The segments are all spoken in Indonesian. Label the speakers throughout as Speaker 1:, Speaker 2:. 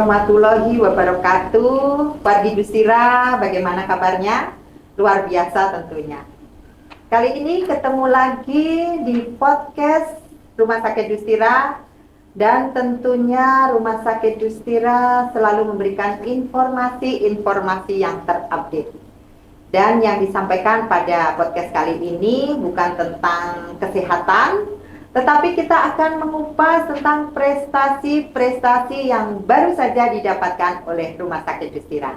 Speaker 1: warahmatullahi wabarakatuh. Wargi Dustira, bagaimana kabarnya? Luar biasa tentunya. Kali ini ketemu lagi di podcast Rumah Sakit Dustira, dan tentunya Rumah Sakit Dustira selalu memberikan informasi-informasi yang terupdate. Dan yang disampaikan pada podcast kali ini bukan tentang kesehatan, tetapi kita akan mengupas tentang prestasi-prestasi yang baru saja didapatkan oleh Rumah Sakit Dustira.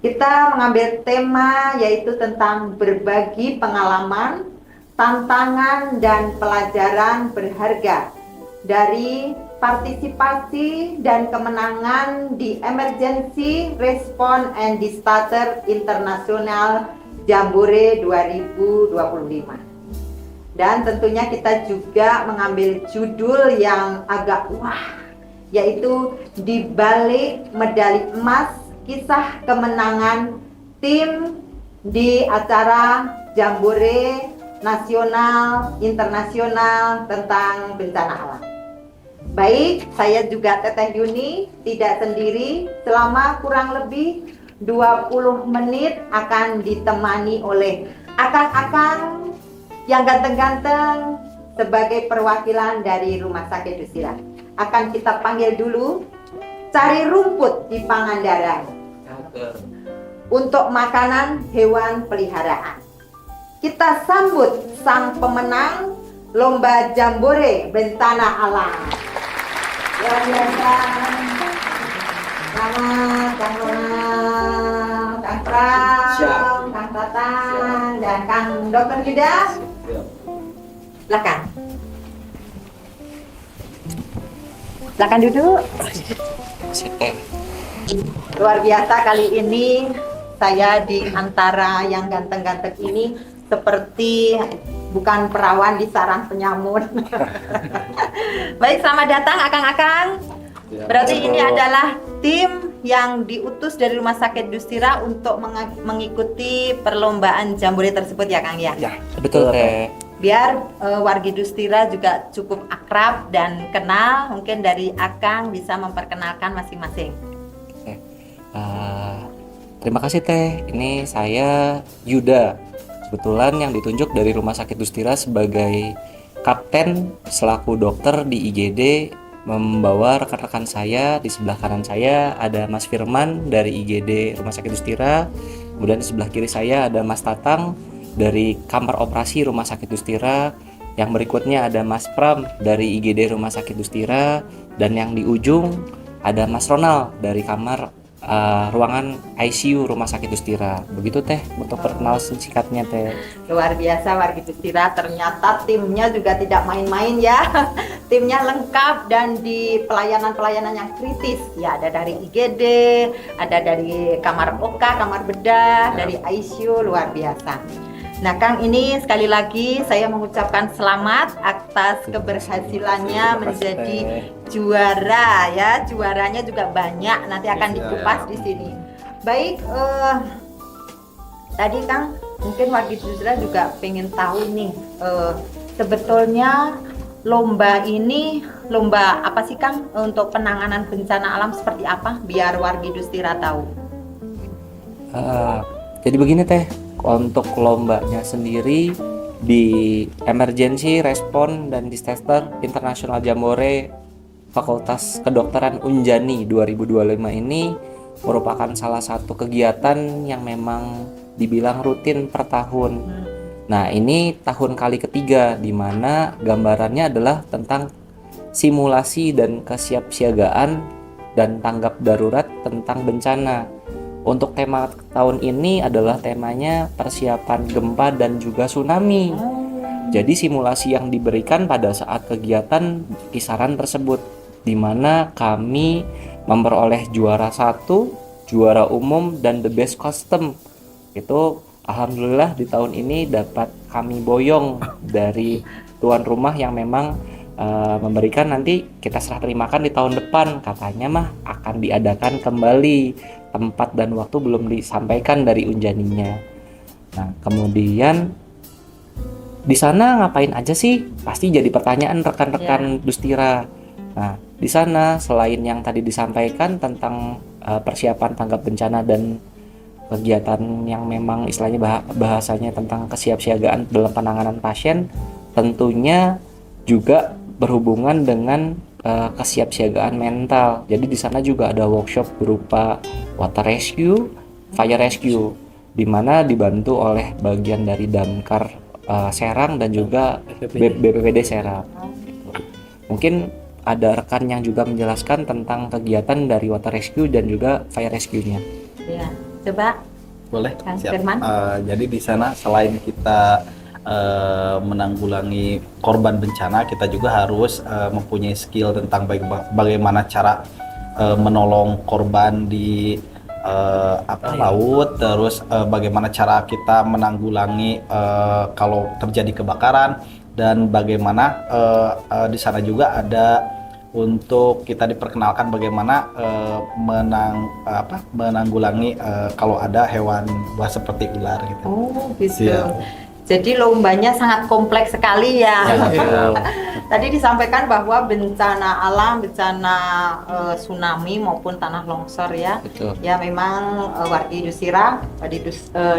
Speaker 1: Kita mengambil tema yaitu tentang berbagi pengalaman, tantangan, dan pelajaran berharga dari partisipasi dan kemenangan di Emergency Response and Disaster International Jambore 2025. Dan tentunya kita juga mengambil judul yang agak wah, yaitu di balik medali emas, kisah kemenangan tim di acara Jambore Nasional Internasional tentang bencana alam. Baik, saya juga Teteh Yuni, tidak sendiri, selama kurang lebih 20 menit akan ditemani oleh akang-akang yang ganteng-ganteng sebagai perwakilan dari Rumah Sakit Dustira. Akan kita panggil dulu, cari rumput di Pangandaran untuk makanan hewan peliharaan. Kita sambut sang pemenang Lomba Jambore Bencana Alam. Luar biasa. Selamat Kang Ronald, Kang Pram, Kang Tatang, dan Kang Dr. Yuda. Silakan. Silakan duduk. Luar biasa, kali ini saya di antara yang ganteng-ganteng ini seperti bukan perawan di sarang penyamun. Baik, selamat datang akang-akang. Berarti ini adalah tim yang diutus dari Rumah Sakit Dustira untuk mengikuti perlombaan Jambore tersebut ya Kang ya?
Speaker 2: Ya, betul Teh.
Speaker 1: Biar wargi Dustira juga cukup akrab dan kenal, mungkin dari Akang bisa memperkenalkan masing-masing.
Speaker 2: Terima kasih Teh. Ini saya Yuda. Kebetulan yang ditunjuk dari Rumah Sakit Dustira sebagai kapten selaku dokter di IGD, membawa rekan-rekan saya. Di sebelah kanan saya ada Mas Firman dari IGD Rumah Sakit Dustira. Kemudian di sebelah kiri saya ada Mas Tatang dari Kamar Operasi Rumah Sakit Dustira. Yang berikutnya ada Mas Pram dari IGD Rumah Sakit Dustira. Dan yang di ujung ada Mas Ronald dari kamar ruangan ICU Rumah Sakit Dustira. Begitu Teh untuk perkenalan singkatnya Teh.
Speaker 1: Luar biasa wargi Dustira, ternyata timnya juga tidak main-main ya. Timnya lengkap dan di pelayanan-pelayanan yang kritis. Ya, ada dari IGD, ada dari kamar OK, kamar bedah, dari ICU, luar biasa. Nah Kang, ini sekali lagi saya mengucapkan selamat atas keberhasilannya menjadi juara ya. Juaranya juga banyak, nanti akan dikupas di sini. Baik, tadi Kang, mungkin wargi Dustira juga pengen tahu nih, sebetulnya lomba ini lomba apa sih Kang, untuk penanganan bencana alam seperti apa, biar wargi Dustira tahu.
Speaker 2: Jadi begini Teh, untuk lombanya sendiri di Emergency Response dan Disaster International Jambore Fakultas Kedokteran Unjani 2025 ini merupakan salah satu kegiatan yang memang dibilang rutin per tahun. Nah, ini tahun kali ketiga di mana gambarannya adalah tentang simulasi dan kesiapsiagaan dan tanggap darurat tentang bencana. Untuk tema tahun ini adalah temanya persiapan gempa dan juga tsunami. Jadi simulasi yang diberikan pada saat kegiatan kisaran tersebut, di mana kami memperoleh juara 1, juara umum, dan the best custom. Itu alhamdulillah di tahun ini dapat kami boyong dari tuan rumah yang memang memberikan, nanti kita serah terimakan di tahun depan, katanya mah akan diadakan kembali, tempat dan waktu belum disampaikan dari Unjaninya. Nah, kemudian di sana ngapain aja sih? Pasti jadi pertanyaan rekan-rekan Dustira. Nah, di sana selain yang tadi disampaikan tentang persiapan tanggap bencana dan kegiatan yang memang istilahnya bahasanya tentang kesiapsiagaan dalam penanganan pasien, tentunya juga berhubungan dengan kesiapsiagaan mental. Jadi di sana juga ada workshop berupa water rescue, fire rescue, di mana dibantu oleh bagian dari Damkar Serang dan juga BPPD Serang. Mungkin ada rekan yang juga menjelaskan tentang kegiatan dari water rescue dan juga fire rescue-nya.
Speaker 1: Ya, coba
Speaker 3: Boleh,
Speaker 1: Kang
Speaker 3: siap.
Speaker 1: Firman.
Speaker 3: Jadi di sana selain kita menanggulangi korban bencana, kita juga harus mempunyai skill tentang bagaimana cara menolong korban di laut, terus bagaimana cara kita menanggulangi kalau terjadi kebakaran, dan bagaimana di sana juga ada untuk kita diperkenalkan bagaimana menanggulangi kalau ada hewan buas seperti ular gitu.
Speaker 1: Oh, gitu.
Speaker 3: Siap.
Speaker 1: Jadi lombanya sangat kompleks sekali ya.
Speaker 2: betul.
Speaker 1: Tadi disampaikan bahwa bencana alam, bencana tsunami maupun tanah longsor ya.
Speaker 2: Betul.
Speaker 1: Ya memang Wargi Dusira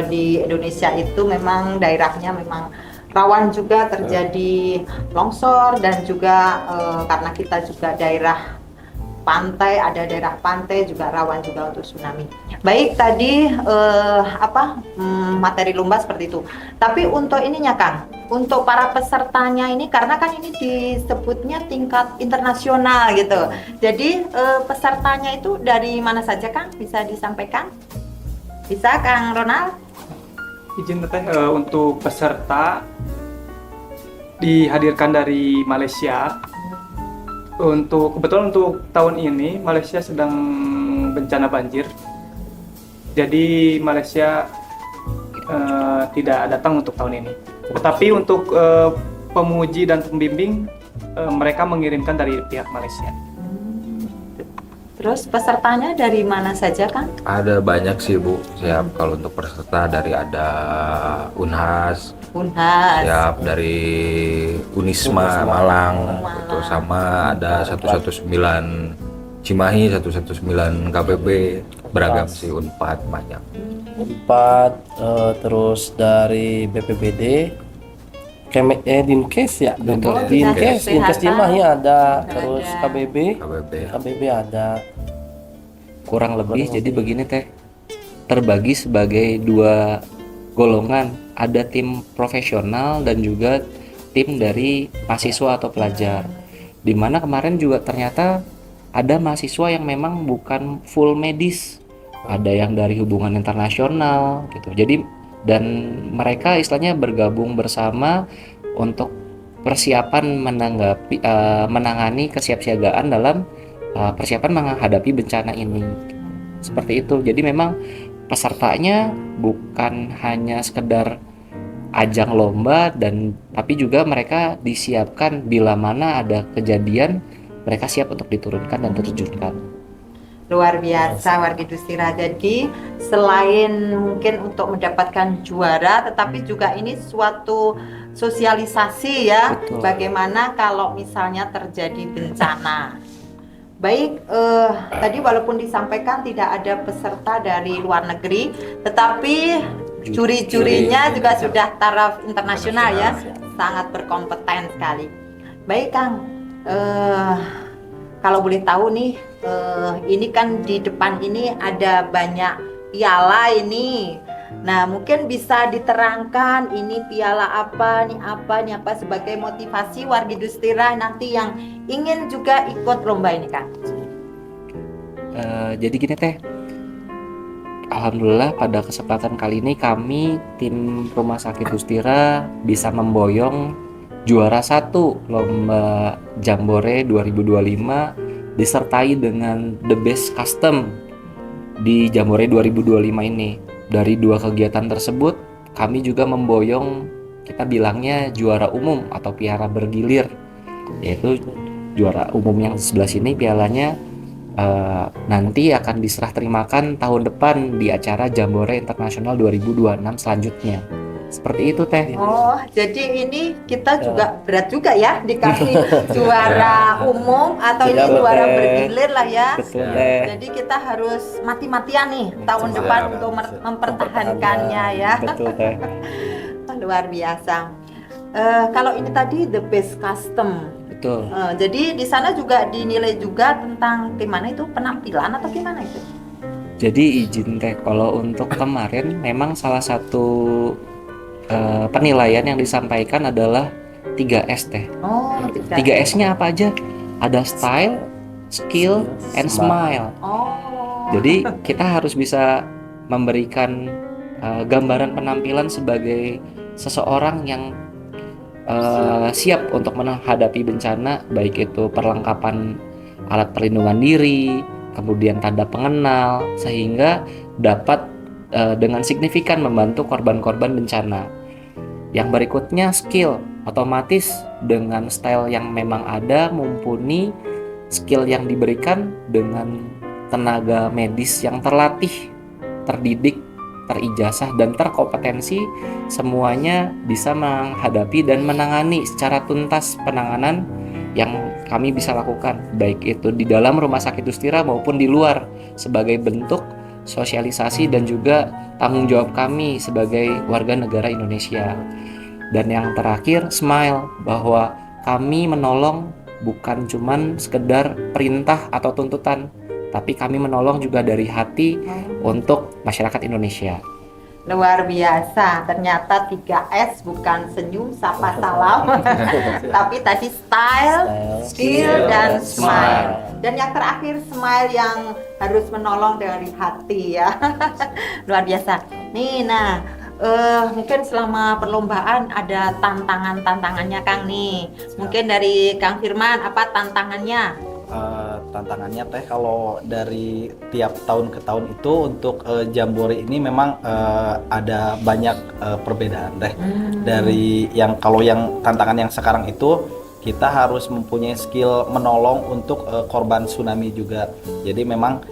Speaker 1: di Indonesia itu memang daerahnya memang rawan juga terjadi longsor, dan juga karena kita juga daerah pantai, ada daerah pantai juga rawan juga untuk tsunami. Baik, tadi materi lomba seperti itu. Tapi untuk ininya Kang, untuk para pesertanya ini, karena kan ini disebutnya tingkat internasional gitu. Jadi pesertanya itu dari mana saja Kang? Bisa disampaikan? Bisa Kang Ronald?
Speaker 4: Izin Teteh, untuk peserta dihadirkan dari Malaysia. Kebetulan untuk tahun ini Malaysia sedang bencana banjir. Jadi Malaysia tidak datang untuk tahun ini. Tetapi untuk pemuji dan pembimbing mereka mengirimkan dari pihak Malaysia.
Speaker 1: Terus pesertanya dari mana saja Kang?
Speaker 5: Ada banyak sih Bu, siap. Kalau untuk peserta dari ada Unhas,
Speaker 1: Unhas.
Speaker 5: siap, dari Unisma Malang, itu sama ada 119 Cimahi, 119 KPB, beragam sih, Unpad banyak.
Speaker 6: Terus dari BPBD, Dinkes ya,
Speaker 2: Betul.
Speaker 6: Dinkes Cimahi ada, terus
Speaker 1: Ada.
Speaker 6: KBB ada.
Speaker 2: Kurang lebih jadi begini Teh, terbagi sebagai dua golongan, ada tim profesional dan juga tim dari mahasiswa atau pelajar, dimana kemarin juga ternyata ada mahasiswa yang memang bukan full medis, ada yang dari hubungan internasional gitu. Jadi dan mereka istilahnya bergabung bersama untuk persiapan menangani kesiapsiagaan dalam persiapan menghadapi bencana ini. Seperti itu. Jadi memang pesertanya bukan hanya sekedar ajang lomba, tapi juga mereka disiapkan bila mana ada kejadian, mereka siap untuk diturunkan dan terjunkan.
Speaker 1: Luar biasa Wargi Dusira. Jadi selain mungkin untuk mendapatkan juara, tetapi juga ini suatu sosialisasi ya.
Speaker 2: Betul.
Speaker 1: Bagaimana kalau misalnya terjadi bencana. Baik, tadi walaupun disampaikan tidak ada peserta dari luar negeri, tetapi juri-jurinya juga sudah taraf internasional ya, sangat berkompeten sekali. Baik Kang, kalau boleh tahu nih, ini kan di depan ini ada banyak piala ini. Nah, mungkin bisa diterangkan ini piala apa sebagai motivasi Wargi Dusira nanti yang ingin juga ikut lomba ini Kang.
Speaker 2: Jadi gini Teh, alhamdulillah pada kesempatan kali ini kami tim Rumah Sakit Dustira bisa memboyong juara 1 lomba Jambore 2025 disertai dengan The Best Custom di Jambore 2025 ini. Dari dua kegiatan tersebut kami juga memboyong, kita bilangnya juara umum atau piala bergilir, yaitu juara umum yang di sebelah sini pialanya nanti akan diserah terimakan tahun depan di acara Jambore Internasional 2026 selanjutnya. Seperti itu Teh.
Speaker 1: Oh, jadi ini kita juga berat juga ya dikasih juara umum atau ini
Speaker 6: Iya,
Speaker 1: juara
Speaker 6: betul.
Speaker 1: bergilir lah ya.
Speaker 6: Betul Teh.
Speaker 1: Jadi kita harus mati-matian nih tahun depan untuk mempertahankannya ya.
Speaker 6: Betul Teh.
Speaker 1: Luar biasa. Kalau ini tadi the best custom.
Speaker 2: Betul.
Speaker 1: Jadi di sana juga dinilai juga tentang gimana itu penampilan atau gimana itu?
Speaker 2: Jadi izin Teh, kalau untuk kemarin memang salah satu penilaian yang disampaikan adalah 3S Teh.
Speaker 1: Oh,
Speaker 2: 3S-nya apa aja? Ada style, skill, and smile.
Speaker 1: Oh.
Speaker 2: Jadi kita harus bisa memberikan gambaran penampilan sebagai seseorang yang siap untuk menghadapi bencana, baik itu perlengkapan alat perlindungan diri, kemudian tanda pengenal, sehingga dapat dengan signifikan membantu korban-korban bencana. Yang berikutnya skill, otomatis dengan style yang memang ada, mumpuni, skill yang diberikan dengan tenaga medis yang terlatih, terdidik, terijazah, dan terkompetensi, semuanya bisa menghadapi dan menangani secara tuntas penanganan yang kami bisa lakukan, baik itu di dalam Rumah Sakit Dustira maupun di luar, sebagai bentuk sosialisasi dan juga tanggung jawab kami sebagai warga negara Indonesia. Dan yang terakhir, smile, bahwa kami menolong bukan cuman sekedar perintah atau tuntutan, tapi kami menolong juga dari hati untuk masyarakat Indonesia.
Speaker 1: Luar biasa, ternyata 3S bukan senyum, sapa, salam, tapi tadi style, skill, dan smile. Dan yang terakhir smile yang harus menolong dari hati ya. Luar biasa. Nih, nah mungkin selama perlombaan ada tantangannya Kang nih. Mungkin dari Kang Firman apa tantangannya?
Speaker 3: Tantangannya Teh, kalau dari tiap tahun ke tahun itu untuk Jambore ini memang ada banyak perbedaan Teh. Dari kalau yang tantangan yang sekarang itu kita harus mempunyai skill menolong untuk korban tsunami juga. Jadi memang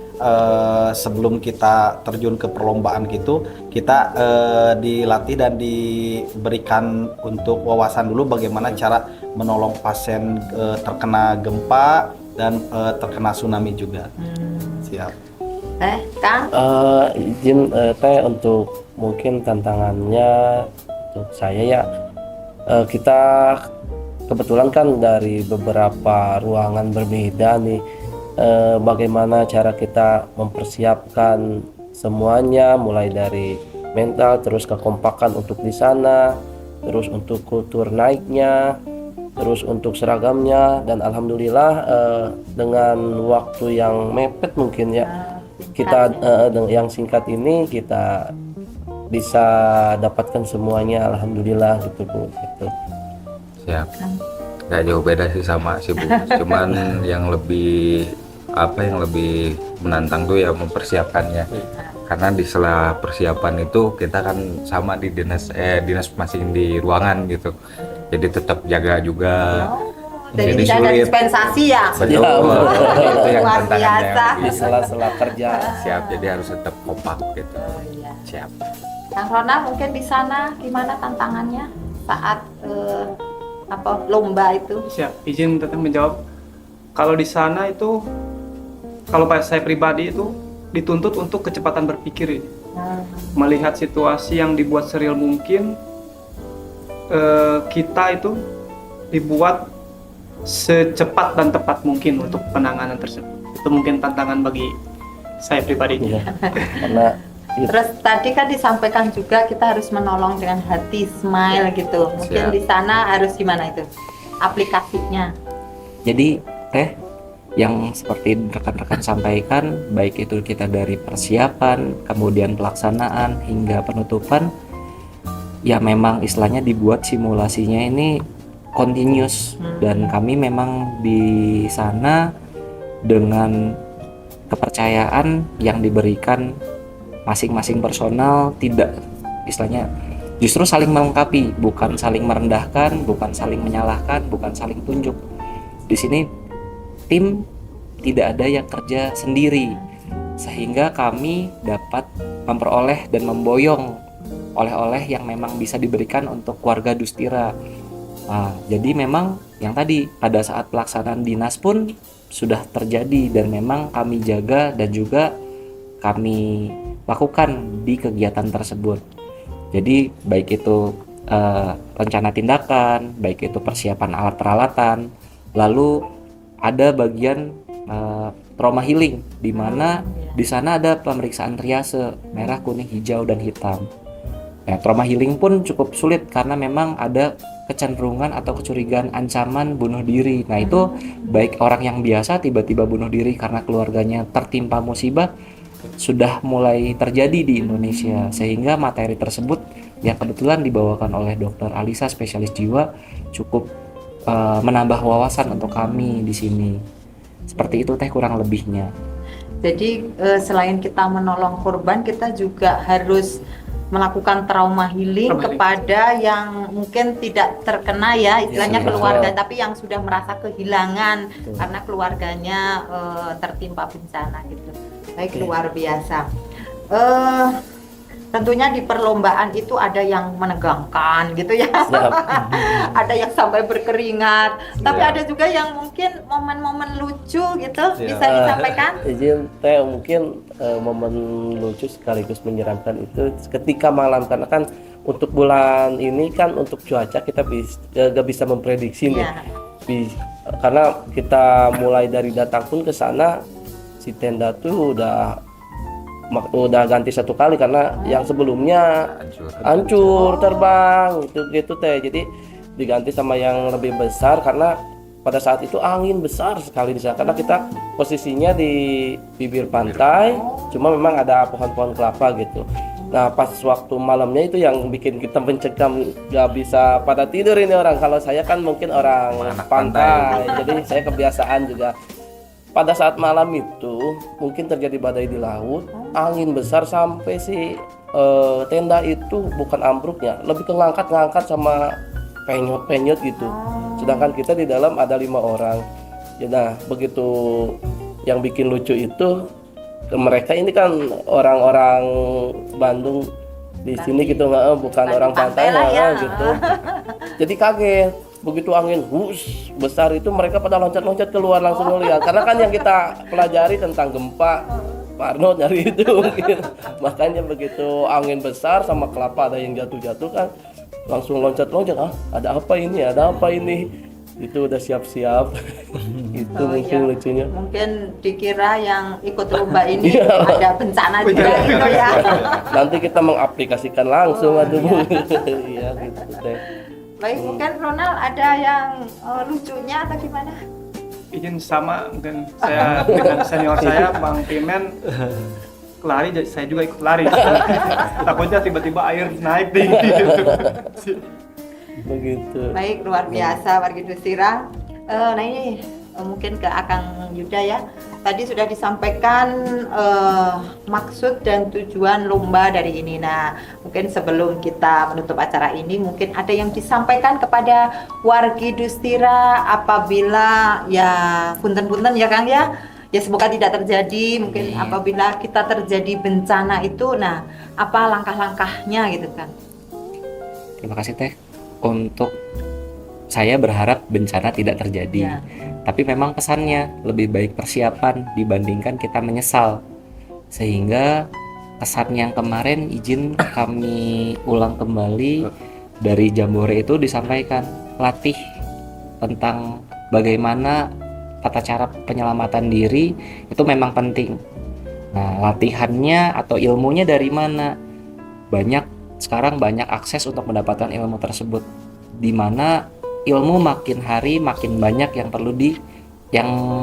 Speaker 3: sebelum kita terjun ke perlombaan gitu, kita dilatih dan diberikan untuk wawasan dulu bagaimana cara menolong pasien terkena gempa dan terkena tsunami juga. Siap.
Speaker 1: Kang?
Speaker 6: Izin Teh, untuk mungkin tantangannya untuk saya ya, kita kebetulan kan dari beberapa ruangan berbeda nih, bagaimana cara kita mempersiapkan semuanya, mulai dari mental, terus kekompakan untuk di sana, terus untuk kultur naiknya, terus untuk seragamnya, dan alhamdulillah dengan waktu yang mepet mungkin ya, kita yang singkat ini kita bisa dapatkan semuanya, alhamdulillah gitu Bu. Gitu.
Speaker 5: Siap. Nggak jauh beda sih sama sih Bu. Cuman yang lebih menantang tuh ya mempersiapkannya. Karena di sela persiapan itu kita kan sama di dinas masing di ruangan gitu. Jadi tetap jaga juga.
Speaker 1: Jadi tidak ada dispensasi ya?
Speaker 5: Betul.
Speaker 6: Ya,
Speaker 5: itu yang
Speaker 1: luar
Speaker 5: tantangannya.
Speaker 1: biasa.
Speaker 6: Di sela-sela kerja.
Speaker 5: Siap. Jadi harus tetap kompak gitu.
Speaker 1: Iya.
Speaker 5: Siap.
Speaker 1: Kang Rona mungkin di sana gimana tantangannya saat lomba itu?
Speaker 4: Siap, izin tetap menjawab. Kalau di sana itu, kalau saya pribadi itu dituntut untuk kecepatan berpikir, melihat situasi yang dibuat serial mungkin, kita itu dibuat secepat dan tepat mungkin untuk penanganan tersebut. Itu mungkin tantangan bagi saya pribadi.
Speaker 6: Iya. Karena
Speaker 1: Terus tadi kan disampaikan juga kita harus menolong dengan hati, smile gitu. Mungkin
Speaker 5: Siap.
Speaker 1: di sana harus gimana itu aplikasinya?
Speaker 2: Jadi Teh, yang seperti rekan-rekan sampaikan, baik itu kita dari persiapan, kemudian pelaksanaan hingga penutupan, ya memang istilahnya dibuat simulasinya ini continuous, dan kami memang di sana dengan kepercayaan yang diberikan masing-masing personal, tidak istilahnya justru saling melengkapi, bukan saling merendahkan, bukan saling menyalahkan, bukan saling tunjuk. Di sini tim tidak ada yang kerja sendiri, sehingga kami dapat memperoleh dan memboyong oleh-oleh yang memang bisa diberikan untuk keluarga Dustira. Nah, jadi memang yang tadi pada saat pelaksanaan dinas pun sudah terjadi dan memang kami jaga dan juga kami lakukan di kegiatan tersebut. Jadi baik itu rencana tindakan, baik itu persiapan alat peralatan, lalu ada bagian trauma healing di mana di sana ada pemeriksaan triase merah, kuning, hijau dan hitam. Nah, trauma healing pun cukup sulit karena memang ada kecenderungan atau kecurigaan ancaman bunuh diri. Nah, itu baik orang yang biasa tiba-tiba bunuh diri karena keluarganya tertimpa musibah sudah mulai terjadi di Indonesia, sehingga materi tersebut yang kebetulan dibawakan oleh Dr. Alisa spesialis jiwa cukup menambah wawasan untuk kami di sini. Seperti itu teh kurang lebihnya.
Speaker 1: Jadi selain kita menolong korban, kita juga harus melakukan trauma healing kepada yang mungkin tidak terkena ya istilahnya keluarga, tapi yang sudah merasa kehilangan karena keluarganya tertimpa bencana gitu. Baik, luar biasa. Tentunya di perlombaan itu ada yang menegangkan gitu ya, ada yang sampai berkeringat, tapi ada juga yang mungkin momen-momen lucu gitu bisa disampaikan.
Speaker 6: Izin teh mungkin momen lucu sekaligus menyeramkan itu ketika malam, karena kan untuk bulan ini kan untuk cuaca kita gak bisa memprediksi nih. Karena kita mulai dari datang pun ke sana si tenda tuh udah ganti 1 kali karena yang sebelumnya hancur terbang gitu teh. Jadi diganti sama yang lebih besar karena pada saat itu angin besar sekali di sana karena kita posisinya di bibir pantai, cuma memang ada pohon-pohon kelapa gitu. Nah, pas waktu malamnya itu yang bikin kita mencekam, gak bisa pada tidur ini orang. Kalau saya kan mungkin orang pantai, jadi saya kebiasaan juga. Pada saat malam itu mungkin terjadi badai di laut, angin besar sampai si tenda itu bukan ambruknya, lebih ke ngangkat sama penyot gitu. Sedangkan kita di dalam ada 5 orang. Nah, begitu yang bikin lucu itu mereka ini kan orang-orang Bandung di sini gitu, bukan orang pantai ya gitu. Jadi kaget. Begitu angin besar itu mereka pada loncat-loncat keluar langsung ngeliat, karena kan yang kita pelajari tentang gempa Pak Arno nyari itu gitu. Makanya begitu angin besar sama kelapa ada yang jatuh-jatuh kan langsung loncat-loncat, ada apa ini itu udah siap-siap. Itu mungkin lucunya, mungkin
Speaker 1: dikira yang ikut lomba ini ada bencana juga gitu ya.
Speaker 6: Nanti kita mengaplikasikan langsung iya gitu deh.
Speaker 1: Baik, mungkin Ronald ada yang lucunya atau gimana?
Speaker 4: Izin sama, mungkin saya dengan senior saya Bang Pimen lari, jadi saya juga ikut lari. Takutnya tiba-tiba air naik tinggi gitu.
Speaker 6: Begitu.
Speaker 1: Baik, luar biasa wargi Dustira. Nah ini mungkin ke Akang Yuda ya. Tadi sudah disampaikan maksud dan tujuan lomba dari ini. Nah, mungkin sebelum kita menutup acara ini, mungkin ada yang disampaikan kepada wargi Dustira apabila ya punten-punten ya Kang ya. Ya semoga tidak terjadi. Mungkin apabila kita terjadi bencana itu, nah apa langkah-langkahnya gitu kan?
Speaker 2: Terima kasih Teh. Untuk saya berharap bencana tidak terjadi. Tapi memang pesannya lebih baik persiapan dibandingkan kita menyesal. Sehingga kesan yang kemarin izin kami ulang kembali dari Jambore itu disampaikan latih tentang bagaimana tata cara penyelamatan diri itu memang penting. Nah, latihannya atau ilmunya dari mana? Sekarang banyak akses untuk mendapatkan ilmu tersebut, di mana ilmu makin hari makin banyak yang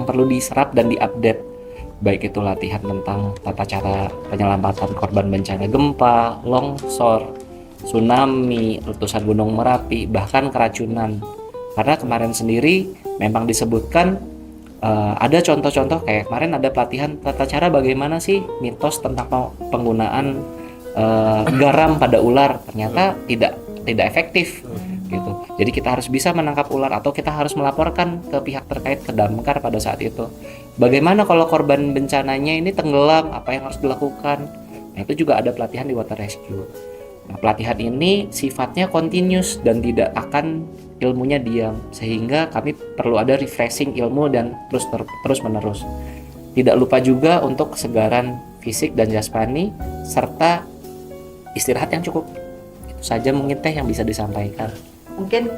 Speaker 2: perlu diserap dan diupdate, baik itu latihan tentang tata cara penyelamatan korban bencana gempa, longsor, tsunami, letusan gunung Merapi, bahkan keracunan. Karena kemarin sendiri memang disebutkan ada contoh-contoh kayak kemarin ada pelatihan tata cara bagaimana sih mitos tentang penggunaan garam pada ular, ternyata tidak efektif gitu. Jadi kita harus bisa menangkap ular atau kita harus melaporkan ke pihak terkait, ke damkar pada saat itu. Bagaimana kalau korban bencananya ini tenggelam, apa yang harus dilakukan? Nah, itu juga ada pelatihan di water rescue. Nah, pelatihan ini sifatnya continuous dan tidak akan ilmunya diam, sehingga kami perlu ada refreshing ilmu dan terus menerus. Tidak lupa juga untuk kesegaran fisik dan jasmani serta istirahat yang cukup. Itu saja mungkin Teh yang bisa disampaikan.
Speaker 1: Mungkin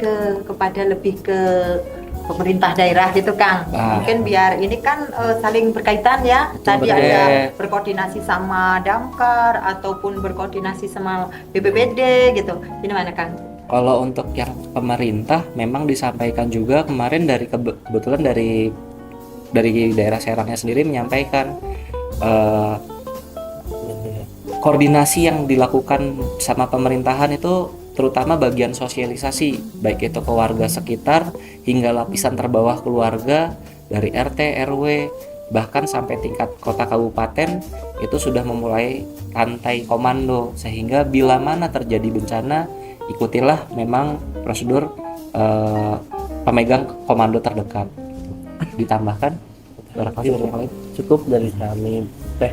Speaker 1: kepada lebih ke pemerintah daerah gitu Kang. Mungkin biar ini kan saling berkaitan ya. Tadi
Speaker 2: betul.
Speaker 1: ada berkoordinasi sama Damkar ataupun berkoordinasi sama BPBD gitu. Ini mana Kang?
Speaker 2: Kalau untuk yang pemerintah memang disampaikan juga kemarin dari kebetulan dari daerah Serangnya sendiri menyampaikan koordinasi yang dilakukan sama pemerintahan itu terutama bagian sosialisasi, baik itu ke warga sekitar hingga lapisan terbawah keluarga dari RT, RW, bahkan sampai tingkat kota kabupaten itu sudah memulai rantai komando, sehingga bila mana terjadi bencana ikutilah memang prosedur pemegang komando terdekat. Ditambahkan barangkali
Speaker 6: Cukup dari kami Teh.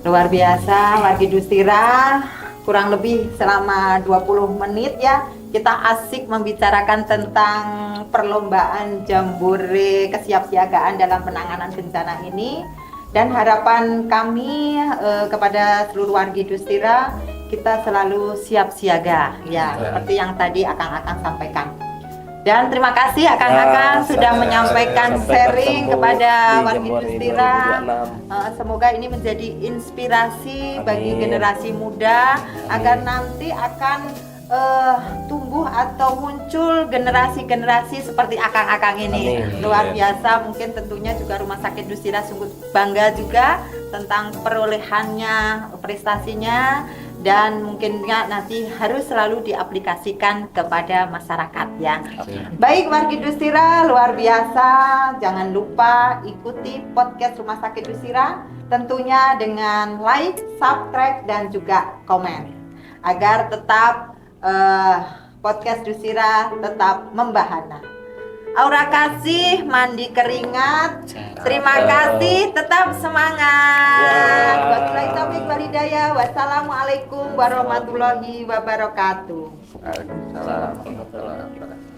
Speaker 1: Luar biasa Wargi Dustira, kurang lebih selama 20 menit ya kita asik membicarakan tentang perlombaan jambore kesiapsiagaan dalam penanganan bencana ini, dan harapan kami kepada seluruh Wargi Dustira kita selalu siap siaga ya, seperti yang tadi Akang sampaikan. Dan terima kasih Akang sudah menyampaikan sharing kepada Wargi Dustira. Semoga ini menjadi inspirasi bagi generasi muda agar nanti akan tumbuh atau muncul generasi-generasi seperti Akang ini. Luar biasa, mungkin tentunya juga Rumah Sakit Dustira sungguh bangga juga tentang perolehannya, prestasinya, dan mungkin nanti harus selalu diaplikasikan kepada masyarakat ya. Baik Wargi Dustira, luar biasa. Jangan lupa ikuti podcast Rumah Sakit Dustira tentunya dengan like, subscribe dan juga komen agar tetap podcast Dustira tetap membahana. Aura kasih, mandi keringat. Terima kasih, tetap semangat. Wabillahi taufiq wal hidayah. Wassalamualaikum warahmatullahi wabarakatuh.
Speaker 5: Waalaikumsalam warahmatullahi wabarakatuh.